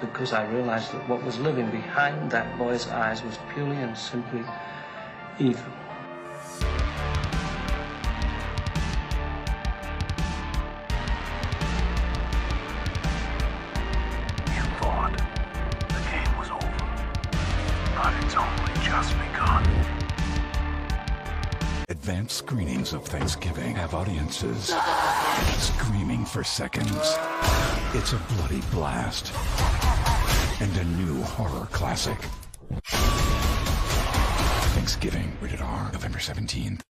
Because I realized that what was living behind that boy's eyes was purely and simply evil. You thought the game was over, but it's only just begun. Advanced screenings of Thanksgiving have audiences screaming for seconds. It's a bloody blast and a new horror classic. Thanksgiving, rated R, November 17th.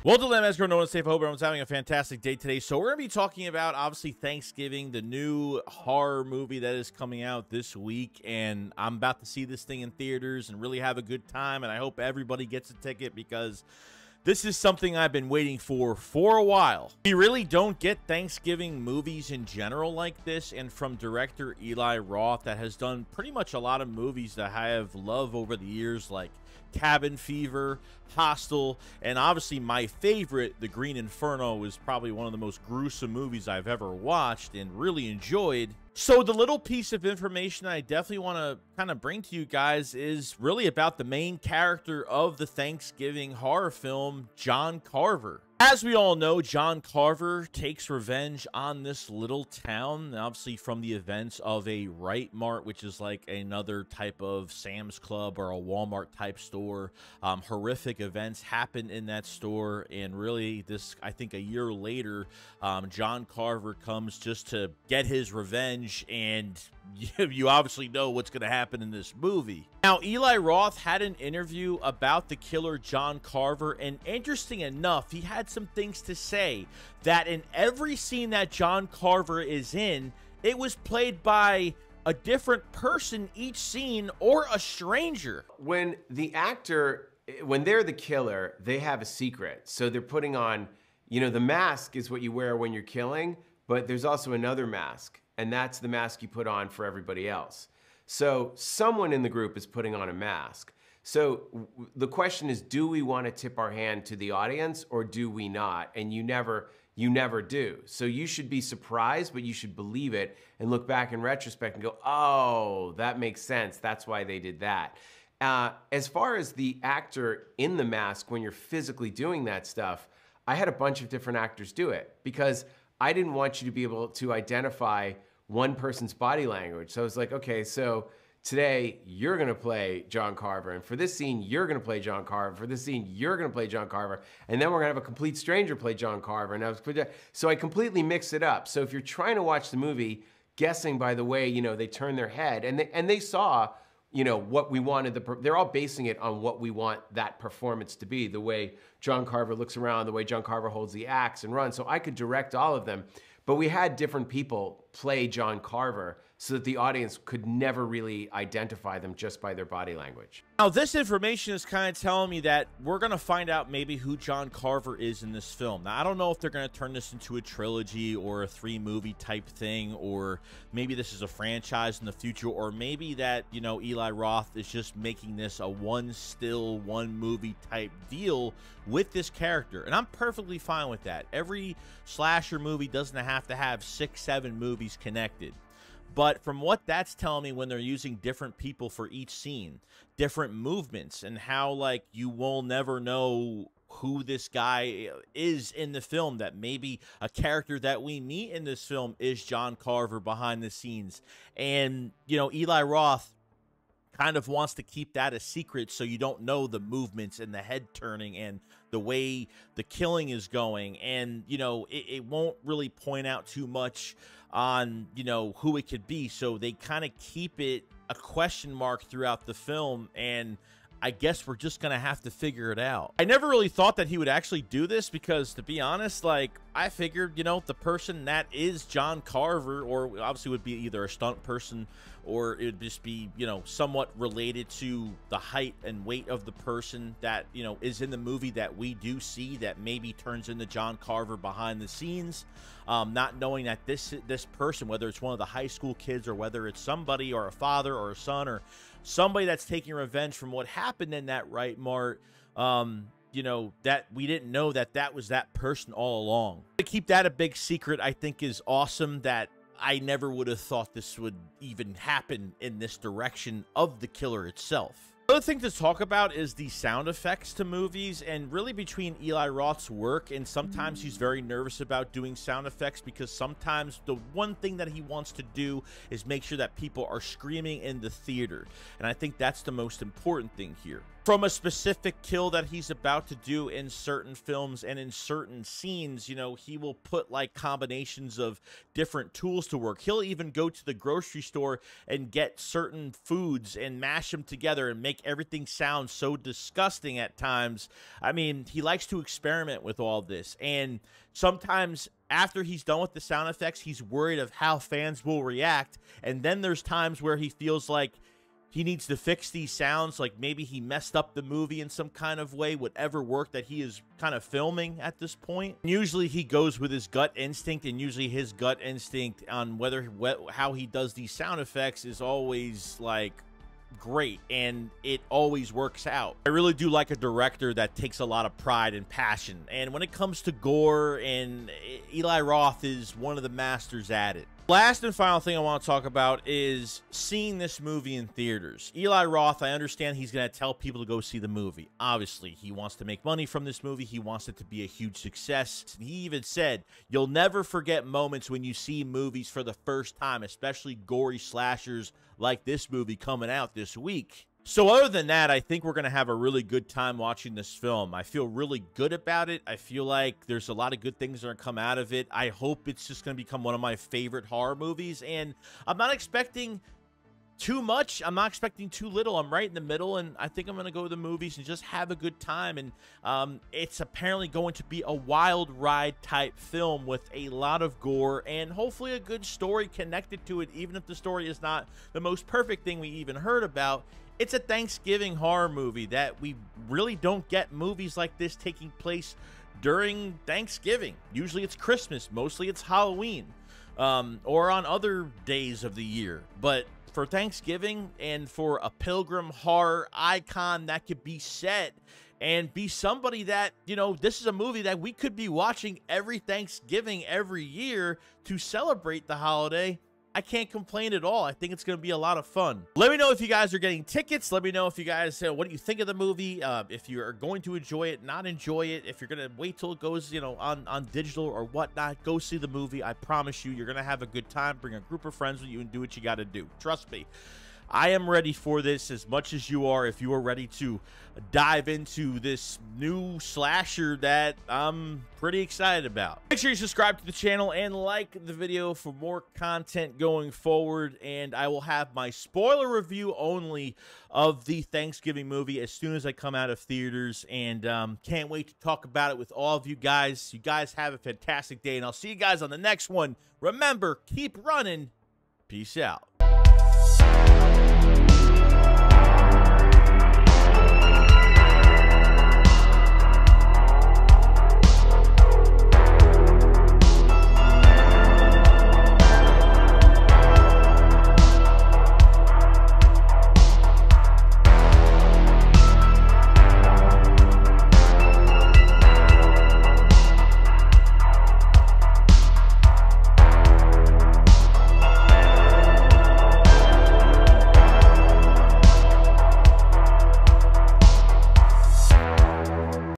Well, to them, as grown known and safe, I hope everyone's having a fantastic day today. So we're going to be talking about, obviously, Thanksgiving, the new horror movie that is coming out this week. And I'm about to see this thing in theaters and really have a good time. And I hope everybody gets a ticket because this is something I've been waiting for a while. We really don't get Thanksgiving movies in general like this, and from director Eli Roth, that has done pretty much a lot of movies that I have loved over the years, like Cabin Fever, Hostel, and obviously my favorite, The Green Inferno, is probably one of the most gruesome movies I've ever watched and really enjoyed. So the little piece of information I definitely want to kind of bring to you guys is really about the main character of the Thanksgiving horror film, John Carver. As we all know, John Carver takes revenge on this little town, obviously from the events of a Right Mart, which is like another type of Sam's Club or a Walmart type store. Horrific events happen in that store, and really this, I think a year later, John Carver comes just to get his revenge, and you obviously know what's going to happen in this movie. Now, Eli Roth had an interview about the killer John Carver, and interesting enough, he had some things to say that in every scene that John Carver is in, it was played by a different person each scene or a stranger. When the actor, when they're the killer, they have a secret. So they're putting on, you know, the mask is what you wear when you're killing, but there's also another mask, and that's the mask you put on for everybody else. So someone in the group is putting on a mask. So the question is, do we want to tip our hand to the audience or do we not? And you never do. So you should be surprised, but you should believe it and look back in retrospect and go, oh, that makes sense. That's why they did that. As far as the actor in the mask, when you're physically doing that stuff, I had a bunch of different actors do it because I didn't want you to be able to identify one person's body language. So I was like, okay, so today you're gonna play John Carver, and for this scene, you're gonna play John Carver. For this scene, you're gonna play John Carver, and then we're gonna have a complete stranger play John Carver. And so I completely mix it up. So if you're trying to watch the movie, guessing by the way, you know, they turn their head, and they saw, you know, what we wanted, they're all basing it on what we want that performance to be, the way John Carver looks around, the way John Carver holds the axe and runs. So I could direct all of them, but we had different people play John Carver so that the audience could never really identify them just by their body language. Now, this information is kind of telling me that we're going to find out maybe who John Carver is in this film. Now, I don't know if they're going to turn this into a trilogy or a 3-movie type thing, or maybe this is a franchise in the future, or maybe that, you know, Eli Roth is just making this a one movie type deal with this character. And I'm perfectly fine with that. Every slasher movie doesn't have to have 6-7 movies connected. But from what that's telling me, when they're using different people for each scene, different movements, and how, like, you will never know who this guy is in the film, that maybe a character that we meet in this film is John Carver behind the scenes. And, you know, Eli Roth kind of wants to keep that a secret, so you don't know the movements and the head turning and the way the killing is going. And, you know, it won't really point out too much on, you know, who it could be. So they kind of keep it a question mark throughout the film, and I guess we're just gonna have to figure it out. I never really thought that he would actually do this because, to be honest, like, I figured, you know, the person that is John Carver, or obviously would be either a stunt person or it would just be, you know, somewhat related to the height and weight of the person that, you know, is in the movie that we do see that maybe turns into John Carver behind the scenes. Not knowing that this person, whether it's one of the high school kids or whether it's somebody or a father or a son or somebody that's taking revenge from what happened in that Right Mart, you know, that we didn't know that that was that person all along. To keep that a big secret, I think, is awesome. That I never would have thought this would even happen in this direction of the killer itself. Another thing to talk about is the sound effects to movies, and really between Eli Roth's work, and sometimes he's very nervous about doing sound effects because sometimes the one thing that he wants to do is make sure that people are screaming in the theater, and I think that's the most important thing here. From a specific kill that he's about to do in certain films and in certain scenes, you know, he will put like combinations of different tools to work. He'll even go to the grocery store and get certain foods and mash them together and make everything sound so disgusting at times. I mean, he likes to experiment with all this, and sometimes after he's done with the sound effects, he's worried of how fans will react, and then there's times where he feels like he needs to fix these sounds, like maybe he messed up the movie in some kind of way, whatever work that he is kind of filming at this point. Usually he goes with his gut instinct, and usually his gut instinct on how he does these sound effects is always like great, and it always works out. I really do like a director that takes a lot of pride and passion, and when it comes to gore, and Eli Roth is one of the masters at it. Last and final thing I want to talk about is seeing this movie in theaters. Eli Roth, I understand he's going to tell people to go see the movie. Obviously, he wants to make money from this movie. He wants it to be a huge success. He even said, you'll never forget moments when you see movies for the first time, especially gory slashers like this movie coming out this week. So other than that, I think we're going to have a really good time watching this film. I feel really good about it. I feel like there's a lot of good things that are going to come out of it. I hope it's just going to become one of my favorite horror movies, and I'm not expecting too much. I'm not expecting too little. I'm right in the middle, and I think I'm going to go to the movies and just have a good time. And it's apparently going to be a wild ride type film with a lot of gore and hopefully a good story connected to it, even if the story is not the most perfect thing we even heard about. It's a Thanksgiving horror movie that we really don't get movies like this taking place during Thanksgiving. Usually it's Christmas, mostly it's Halloween, or on other days of the year. But for Thanksgiving and for a pilgrim horror icon that could be set and be somebody that, you know, this is a movie that we could be watching every Thanksgiving every year to celebrate the holiday. I can't complain at all. I think it's going to be a lot of fun. Let me know if you guys are getting tickets. Let me know if you guys, what do you think of the movie? If you are going to enjoy it, not enjoy it. If you're going to wait till it goes, you know, on digital or whatnot, go see the movie. I promise you, you're going to have a good time. Bring a group of friends with you and do what you got to do. Trust me. I am ready for this as much as you are, if you are ready to dive into this new slasher that I'm pretty excited about. Make sure you subscribe to the channel and like the video for more content going forward, and I will have my spoiler review only of the Thanksgiving movie as soon as I come out of theaters, and can't wait to talk about it with all of you guys. You guys have a fantastic day, and I'll see you guys on the next one. Remember, keep running. Peace out.